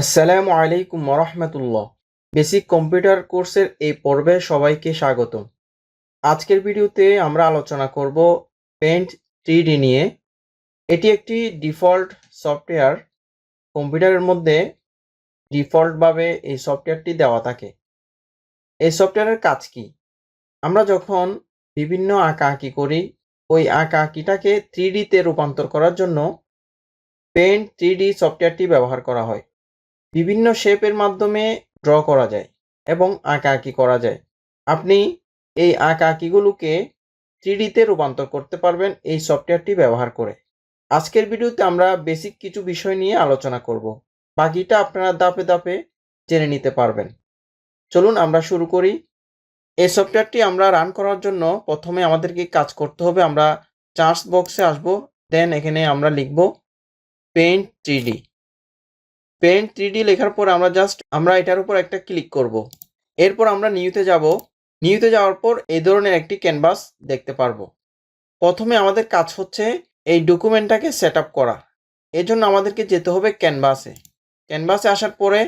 আসসালামু আলাইকুম ওরহমতুল্লাহ। বেসিক কম্পিউটার কোর্সের এই পর্বে সবাইকে স্বাগতম। আজকের ভিডিওতে আমরা আলোচনা করব পেইন্ট 3D নিয়ে। এটি একটি ডিফল্ট সফটওয়্যার। কম্পিউটারের মধ্যে ডিফল্টভাবে এই সফটওয়্যারটি দেওয়া থাকে। এই সফটওয়্যারের কাজ কি? আমরা যখন বিভিন্ন আঁকাআঁকি করি, ওই আঁকাআঁকিটাকে 3Dতে রূপান্তর করার জন্য পেইন্ট 3D সফটওয়্যারটি ব্যবহার করা হয়। বিভিন্ন শেপের মাধ্যমে ড্র করা যায় এবং আঁকাআঁকি করা যায়। আপনি এই আঁকাআঁকিগুলোকে 3Dতে রূপান্তর করতে পারবেন এই সফটওয়্যারটি ব্যবহার করে। আজকের ভিডিওতে আমরা বেসিক কিছু বিষয় নিয়ে আলোচনা করব। বাকিটা আপনারা ধাপে ধাপে জেনে নিতে পারবেন। চলুন আমরা শুরু করি। এই সফটওয়্যারটি আমরা রান করার জন্য প্রথমে আমাদেরকে কাজ করতে হবে। আমরা সার্চ বক্সে আসব, দেন এখানে আমরা লিখব পেইন্ট 3D। পেইন্ট 3D লেখার পর আমরা এটার উপর একটা ক্লিক করব। এরপর আমরা নিউতে যাব। নিউতে যাওয়ার পর এই ধরনের একটি ক্যানভাস দেখতে পারবো। প্রথমে আমাদের কাজ হচ্ছে এই ডকুমেন্টটাকে সেট আপ করা। এর জন্য আমাদেরকে যেতে হবে ক্যানভাসে। ক্যানভাসে আসার পরে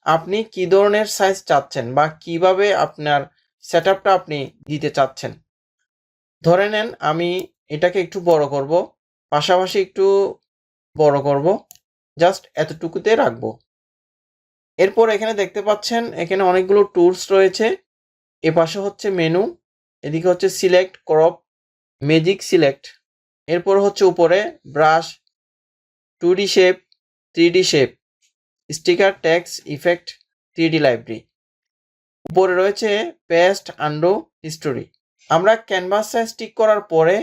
আপনি কি ধরনের সাইজ চাচ্ছেন বা কিভাবে আপনার সেট আপটা আপনি দিতে চাচ্ছেন। ধরে নেন আমি এটাকে একটু বড় করব, পাশাপাশি একটু বড় করব, জাস্ট এতটুকুতে রাখবো। এরপর এখানে দেখতে পাচ্ছেন এখানে অনেকগুলো টুলস রয়েছে। এপাশে হচ্ছে মেনু, এদিকে হচ্ছে সিলেক্ট, ক্রপ, ম্যাজিক সিলেক্ট। এরপর হচ্ছে উপরে brush, 2D shape, 3D shape, sticker, text, effect, 3D library. উপরে রয়েছে পেস্ট, আন্ডু, হিস্টোরি। আমরা ক্যানভাস সাইজ ঠিক করার পরে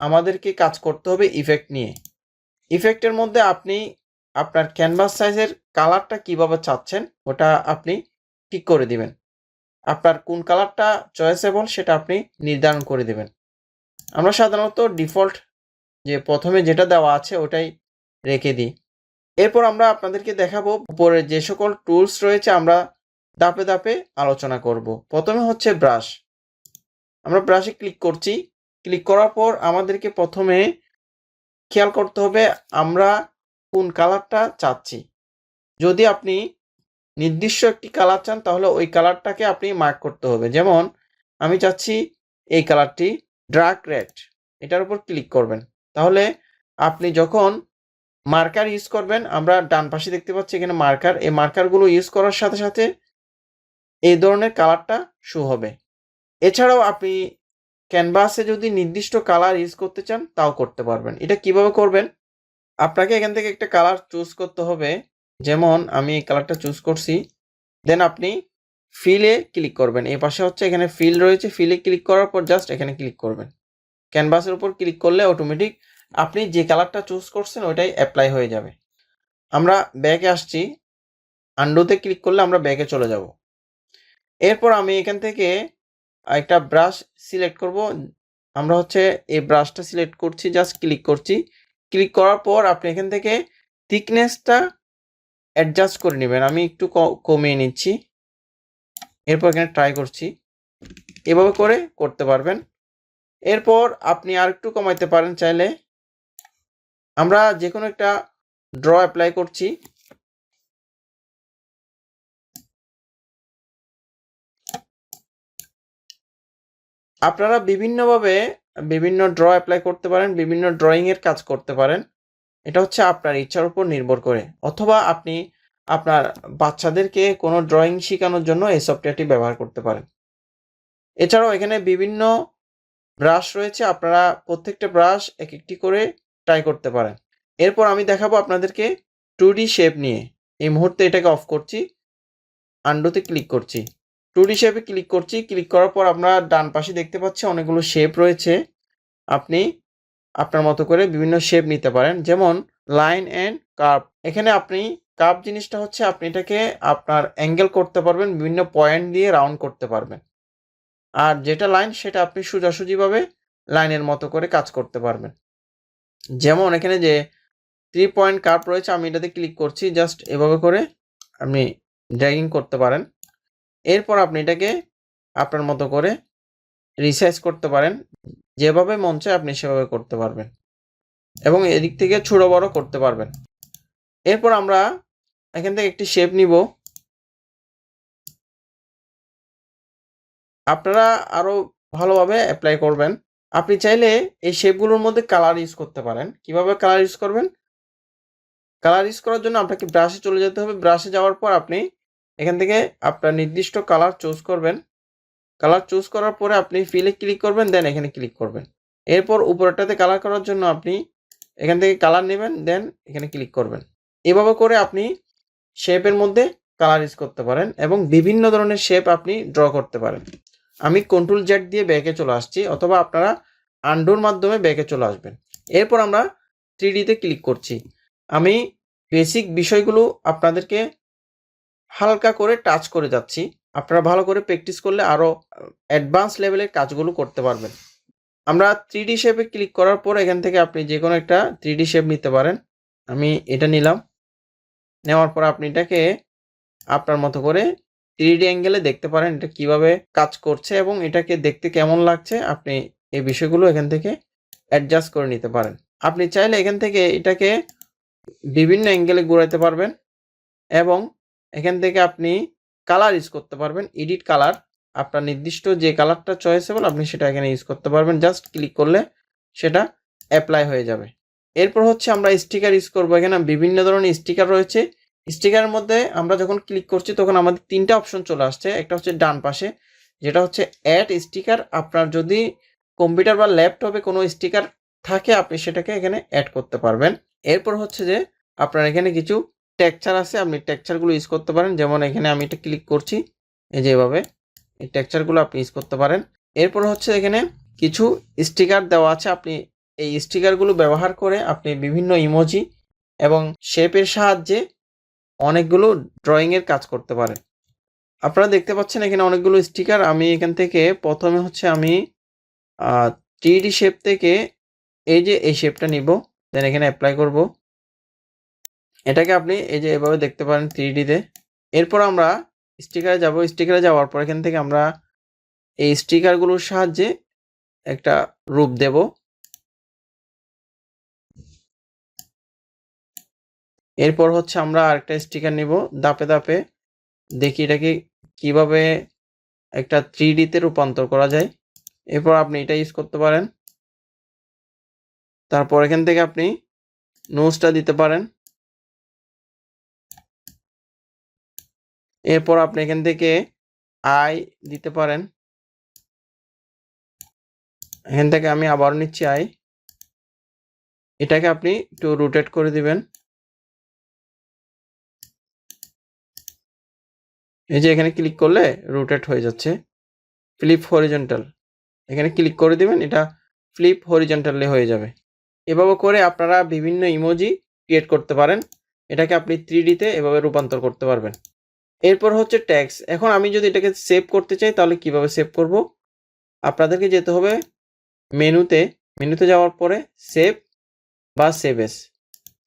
আমাদেরকে কাজ করতে হবে ইফেক্ট নিয়ে। ইফেক্টের মধ্যে আপনি আপনার ক্যানভাস সাইজের কালারটা কিভাবে চাচ্ছেন ওটা আপনি ঠিক করে দিবেন। আপনার কোন কালারটা চয়েসেবল সেটা আপনি নির্ধারণ করে দেবেন। আমরা সাধারণত ডিফল্ট যে প্রথমে যেটা দেওয়া আছে ওটাই রেখে দিই। এরপর আমরা আপনাদেরকে দেখাবো উপরে যে সকল টুলস রয়েছে আমরা ধাপে ধাপে আলোচনা করব। প্রথমে হচ্ছে ব্রাশ। আমরা ব্রাশে ক্লিক করছি। ক্লিক করার পর আমাদেরকে প্রথমে খেয়াল করতে হবে আমরা কোন কালারটা চাচ্ছি। যদি আপনি নির্দিষ্ট একটি কালার চান তাহলে ওই কালারটাকে আপনি মার্ক করতে হবে। যেমন আমি চাচ্ছি এই কালারটি ডার্ক রেড, এটার উপর ক্লিক করবেন। তাহলে আপনি যখন মার্কার ইউজ করবেন, আমরা ডান পাশে দেখতে পাচ্ছি এখানে মার্কার, এই মার্কারগুলো ইউজ করার সাথে সাথে এই ধরনের কালারটা শো হবে। এছাড়াও আপনি ক্যানভাসে যদি নির্দিষ্ট কালার ইউজ করতে চান তাও করতে পারবেন। এটা কিভাবে করবেন? আপনাকে এখান থেকে একটা কালার চুজ করতে হবে। যেমন আমি এই কালারটা চুজ করছি। দেন আপনি ফিলে ক্লিক করবেন। এই পাশে হচ্ছে এখানে ফিল রয়েছে, ফিলে ক্লিক করার পর জাস্ট এখানে ক্লিক করবেন। ক্যানভাসের উপর ক্লিক করলে অটোমেটিক আপনি যে কালারটা চুজ করছেন ওটাই অ্যাপ্লাই হয়ে যাবে। আমরা ব্যাকে আসছি, আন্ডুতে ক্লিক করলে আমরা ব্যাকে চলে যাব। এরপর আমি এখান থেকে একটা ব্রাশ সিলেক্ট করব। আমরা হচ্ছে এই ব্রাশটা সিলেক্ট করছি, জাস্ট ক্লিক করছি। ক্লিক করার পর আপনি এখান থেকে থিকনেসটা অ্যাডজাস্ট করে নেবেন। আমি একটু কমিয়ে নিচ্ছি। এরপর এখানে ট্রাই করছি। এভাবে করে করতে পারবেন। এরপর আপনি আর একটু কমাইতে পারেন চাইলে। আমরা যে কোনো একটা ড্র অ্যাপ্লাই করছি। আপনারা বিভিন্নভাবে বিভিন্ন ড্র অ্যাপ্লাই করতে পারেন, বিভিন্ন ড্রয়িংয়ের কাজ করতে পারেন। এটা হচ্ছে আপনার ইচ্ছার উপর নির্ভর করে। অথবা আপনি আপনার বাচ্চাদেরকে কোনো ড্রয়িং শেখানোর জন্য এই সফটওয়্যারটি ব্যবহার করতে পারেন। এছাড়াও এখানে বিভিন্ন ব্রাশ রয়েছে, আপনারা প্রত্যেকটা ব্রাশ এক একটি করে ট্রাই করতে পারেন। এরপর আমি দেখাবো আপনাদেরকে 2D শেপ নিয়ে। এই মুহূর্তে এটাকে অফ করছি, আন্ডুতে ক্লিক করছি, 2D শেপে ক্লিক করছি। ক্লিক করার পর আমরা ডান পাশে দেখতে পাচ্ছি অনেকগুলো শেপ রয়েছে। আপনি আপনার মতো করে বিভিন্ন শেপ নিতে পারেন, যেমন লাইন অ্যান্ড কার্ভ। এখানে আপনি কার্ভ জিনিসটা হচ্ছে আপনি এটাকে আপনার অ্যাঙ্গেল করতে পারবেন, বিভিন্ন পয়েন্ট দিয়ে রাউন্ড করতে পারবেন। আর যেটা লাইন সেটা আপনি সোজাসুজিভাবে লাইনের মতো করে কাজ করতে পারবেন। যেমন এখানে যে 3 পয়েন্ট কার্ভ রয়েছে, আমি এটাতে ক্লিক করছি, জাস্ট এভাবে করে আপনি ড্র্যাগিং করতে পারেন। এরপর আপনি এটাকে আপনার মতো করে রিসাইজ করতে পারেন। যেভাবে মন চায় আপনি সেভাবে করতে পারবেন এবং এদিক থেকে ছোট বড় করতে পারবেন। এরপর আমরা এখান থেকে একটি শেপ নিব। আপনারা আরো ভালোভাবে অ্যাপ্লাই করবেন। আপনি চাইলে এই শেপগুলোর মধ্যে কালার ইউজ করতে পারেন। কিভাবে কালার ইউজ করবেন? কালার ইউজ করার জন্য আপনাকে ব্রাশে চলে যেতে হবে। ব্রাশে যাওয়ার পর আপনি এখান থেকে আপনার নির্দিষ্ট কালার চুজ করবেন। কালার চুজ করার পরে আপনি ফিলে ক্লিক করবেন, দেন এখানে ক্লিক করবেন। এরপর উপরেরটাতে কালার করার জন্য আপনি এখান থেকে কালার নেবেন, দেন এখানে ক্লিক করবেন। এভাবে করে আপনি শেপের মধ্যে কালার ইউজ করতে পারেন এবং বিভিন্ন ধরনের শেপ আপনি ড্র করতে পারেন। আমি কন্ট্রোল জেড দিয়ে ব্যাকে চলে আসছি, অথবা আপনারা আন্ডুর মাধ্যমে ব্যাকে চলে আসবেন। এরপর আমরা 3D তে ক্লিক করছি। আমি বেসিক বিষয়গুলো আপনাদেরকে হালকা করে টাচ করে যাচ্ছি। আপনারা ভালো করে প্র্যাকটিস করলে আরও অ্যাডভান্স লেভেলের কাজগুলো করতে পারবেন। আমরা 3D শেপে ক্লিক করার পর এখান থেকে আপনি যে কোনো একটা 3D শেপ নিতে পারেন। আমি এটা নিলাম। নেওয়ার পর আপনি এটাকে আপনার মতো করে 3D অ্যাঙ্গেলে দেখতে পারেন এটা কিভাবে কাজ করছে এবং এটাকে দেখতে কেমন লাগছে। আপনি এই বিষয়গুলো এখান থেকে অ্যাডজাস্ট করে নিতে পারেন। আপনি চাইলে এখান থেকে এটাকে বিভিন্ন অ্যাঙ্গেলে ঘোরাতে পারবেন এবং এখান থেকে আপনি কালার ইউজ করতে পারবেন। এডিট কালার, আপনার নির্দিষ্ট যে কালারটা চয়েসেবল আপনি সেটা এখানে ইউজ করতে পারবেন। জাস্ট ক্লিক করলে সেটা অ্যাপ্লাই হয়ে যাবে। এরপর হচ্ছে আমরা স্টিকার ইউজ করবো। এখানে বিভিন্ন ধরনের স্টিকার রয়েছে। স্টিকারের মধ্যে আমরা যখন ক্লিক করছি তখন আমাদের 3টা অপশন চলে আসছে। একটা হচ্ছে ডান পাশে, যেটা হচ্ছে অ্যাড স্টিকার। আপনার যদি কম্পিউটার বা ল্যাপটপে কোনো স্টিকার থাকে আপনি সেটাকে এখানে অ্যাড করতে পারবেন। এরপর হচ্ছে যে আপনার এখানে কিছু টেক্সচার আছে, আপনি টেক্সচারগুলো ইউজ করতে পারেন। যেমন এখানে আমি এটা ক্লিক করছি, এই যে এভাবে এই টেক্সচারগুলো আপনি ইউজ করতে পারেন। এরপর হচ্ছে এখানে কিছু স্টিকার দেওয়া আছে। আপনি এই স্টিকারগুলো ব্যবহার করে আপনি বিভিন্ন ইমোজি এবং শেপের সাহায্যে অনেকগুলো ড্রয়িংয়ের কাজ করতে পারেন। আপনারা দেখতে পাচ্ছেন এখানে অনেকগুলো স্টিকার। আমি এখান থেকে প্রথমে হচ্ছে আমি 3D শেপ থেকে এই যে এই শেপটা নিব, দেন এখানে অ্যাপ্লাই করব। এটাকে আপনি এই যে এভাবে দেখতে পারেন 3D তে। এরপর আমরা স্টিকারে যাব। স্টিকারে যাওয়ার পর এখান থেকে আমরা এই স্টিকারগুলোর সাহায্যে একটা রূপ দেব। এরপর হচ্ছে আমরা আরেকটা স্টিকার নিব, ধাপে ধাপে দেখি এটাকে কিভাবে একটা 3D তে রূপান্তর করা যায়। এরপর আপনি এটা ইউজ করতে পারেন। তারপর এখান থেকে আপনি নোজটা দিতে পারেন। এরপর আপনি এখান থেকে আই দিতে পারেন। এখান থেকে আমি আবার নিচ্ছি আই। এটাকে আপনি একটু রোটেট করে দিবেন। এই যে এখানে ক্লিক করলে রোটেট হয়ে যাচ্ছে। ফ্লিপ হরিজন্টাল, এখানে ক্লিক করে দিবেন, এটা ফ্লিপ হরিজন্টালি হয়ে যাবে। এভাবে করে আপনারা বিভিন্ন ইমোজি ক্রিয়েট করতে পারেন। এটাকে আপনি 3D তে এভাবে রূপান্তর করতে পারবেন। এরপর হচ্ছে ট্যাক্স। এখন আমি যদি এটাকে সেভ করতে চাই তাহলে কিভাবে সেভ করব? আপনাদেরকে যেতে হবে মেনুতে। মেনুতে যাওয়ার পরে সেভ বা সেভ এস,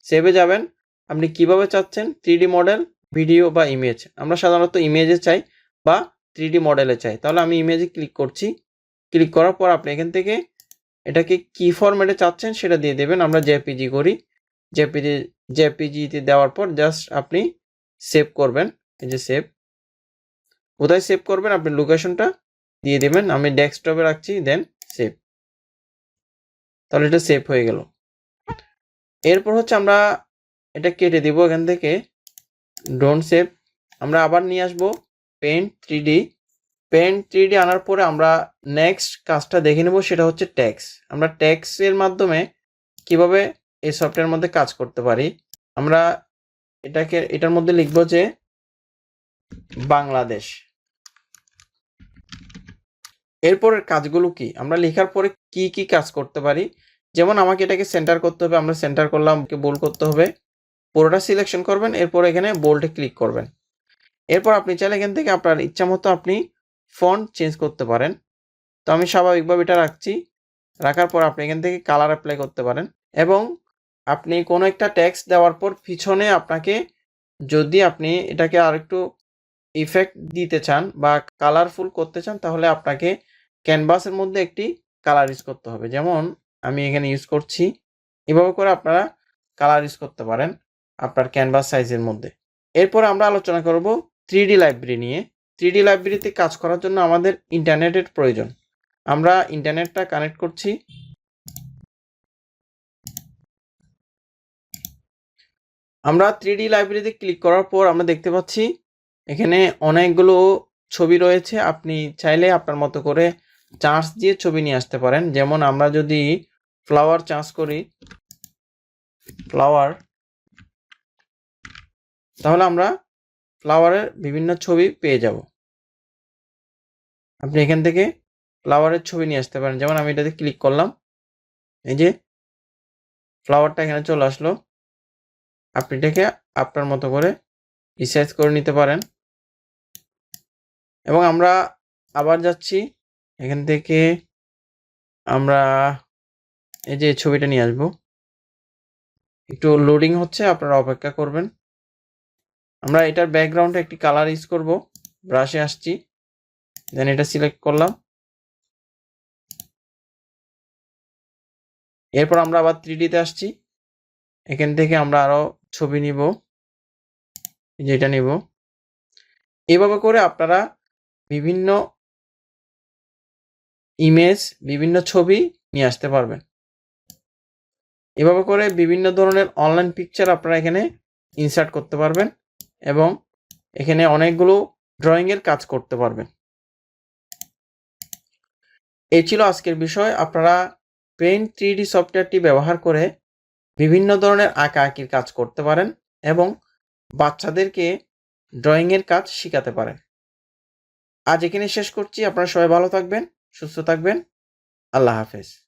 সেভে যাবেন। আপনি কিভাবে চাচ্ছেন, 3D মডেল, ভিডিও বা ইমেজ। আমরা সাধারণত ইমেজে চাই বা 3D মডেলে চাই। তাহলে আমি ইমেজে ক্লিক করছি। ক্লিক করার পর আপনি এখান থেকে এটাকে কি ফরম্যাটে চাচ্ছেন সেটা দিয়ে দেবেন। আমরা জেপিজি করি। জেপিজিতে দেওয়ার পর জাস্ট আপনি সেভ করবেন। এই যে সেভ, কোথায় সেভ করবেন আপনি লোকেশনটা দিয়ে দেবেন। আমি ডেস্কটপে রাখছি, দেন সেভ। তাহলে এটা সেভ হয়ে গেল। এরপর হচ্ছে আমরা এটা কেটে দিব এখান থেকে, ডোন্ট সেভ। আমরা আবার নিয়ে আসবো পেইন্ট 3D। পেইন্ট 3D আনার পরে আমরা নেক্সট কাজটা দেখে নেব, সেটা হচ্ছে ট্যাক্স। আমরা ট্যাক্সের মাধ্যমে কিভাবে এই সফটওয়্যারের মধ্যে কাজ করতে পারি। আমরা এটার মধ্যে লিখবো যে বাংলাদেশ। এরপরের কাজগুলো কি, আমরা লেখার পরে কি কি কাজ করতে পারি। যেমন আমাকে এটাকে সেন্টার করতে হবে, আমরা সেন্টার করলাম। বোল্ড করতে হবে, পুরোটা সিলেকশন করবেন। এরপর এখানে বোল্ডে ক্লিক করবেন। এরপর আপনি চাইলে এখান থেকে আপনার ইচ্ছা মতো আপনি ফন্ট চেঞ্জ করতে পারেন। তো আমি স্বাভাবিকভাবে এটা রাখছি। রাখার পর আপনি এখান থেকে কালার অ্যাপ্লাই করতে পারেন এবং আপনি কোনো একটা টেক্সট দেওয়ার পর পিছনে আপনাকে, যদি আপনি এটাকে আরেকটু ইফেক্ট দিতে চান বা কালারফুল করতে চান, তাহলে আপনাকে ক্যানভাসের মধ্যে একটি কালার ইউজ করতে হবে। যেমন আমি এখানে ইউজ করছি। এভাবে করে আপনারা কালার ইউজ করতে পারেন আপনার ক্যানভাস সাইজের মধ্যে। এরপর আমরা আলোচনা করব 3D লাইব্রেরি নিয়ে। 3D লাইব্রেরিতে কাজ করার জন্য আমাদের ইন্টারনেটের প্রয়োজন। আমরা ইন্টারনেটটা কানেক্ট করছি। আমরা 3D লাইব্রেরিতে ক্লিক করার পর আমরা দেখতে পাচ্ছি এখানে অনেকগুলো ছবি রয়েছে। আপনি চাইলে আপনার মতো করে চার্জ দিয়ে ছবি নিয়ে আসতে পারেন। যেমন আমরা যদি ফ্লাওয়ার চার্জ করি, ফ্লাওয়ার, তাহলে আমরা ফ্লাওয়ারের বিভিন্ন ছবি পেয়ে যাব। আপনি এখান থেকে ফ্লাওয়ারের ছবি নিয়ে আসতে পারেন। যেমন আমি এটাতে ক্লিক করলাম, এই যে ফ্লাওয়ারটা এখানে চলে আসলো। আপনি এটাকে আপনার মতো করে রিসাইজ করে নিতে পারেন। এবং আমরা আবার যাচ্ছি, এখান থেকে আমরা এই যে ছবিটা নিয়ে আসবো। একটু লোডিং হচ্ছে, আপনারা অপেক্ষা করবেন। আমরা এটার ব্যাকগ্রাউন্ডে একটি কালার ইউজ করব। ব্রাশে আসছি, দেন এটা সিলেক্ট করলাম। এরপর আমরা আবার 3D তে আসছি। এখান থেকে আমরা আরো ছবি নিব, যেটা নিব। এভাবে করে আপনারা বিভিন্ন ইমেজ, বিভিন্ন ছবি নিয়ে আসতে পারবেন। এভাবে করে বিভিন্ন ধরনের অনলাইন পিকচার আপনারা এখানে ইনসার্ট করতে পারবেন এবং এখানে অনেকগুলো ড্রয়িং এর কাজ করতে পারবেন। এই ছিল আজকের বিষয়। আপনারা পেইন্ট 3D সফটওয়্যারটি ব্যবহার করে বিভিন্ন ধরনের আঁকাআঁকির কাজ করতে পারেন এবং বাচ্চাদেরকে ড্রয়িং এর কাজ শিখাতে পারেন। আজ এখানে শেষ করছি। আপনারা সবাই ভালো থাকবেন, সুস্থ থাকবেন। আল্লাহ হাফেজ।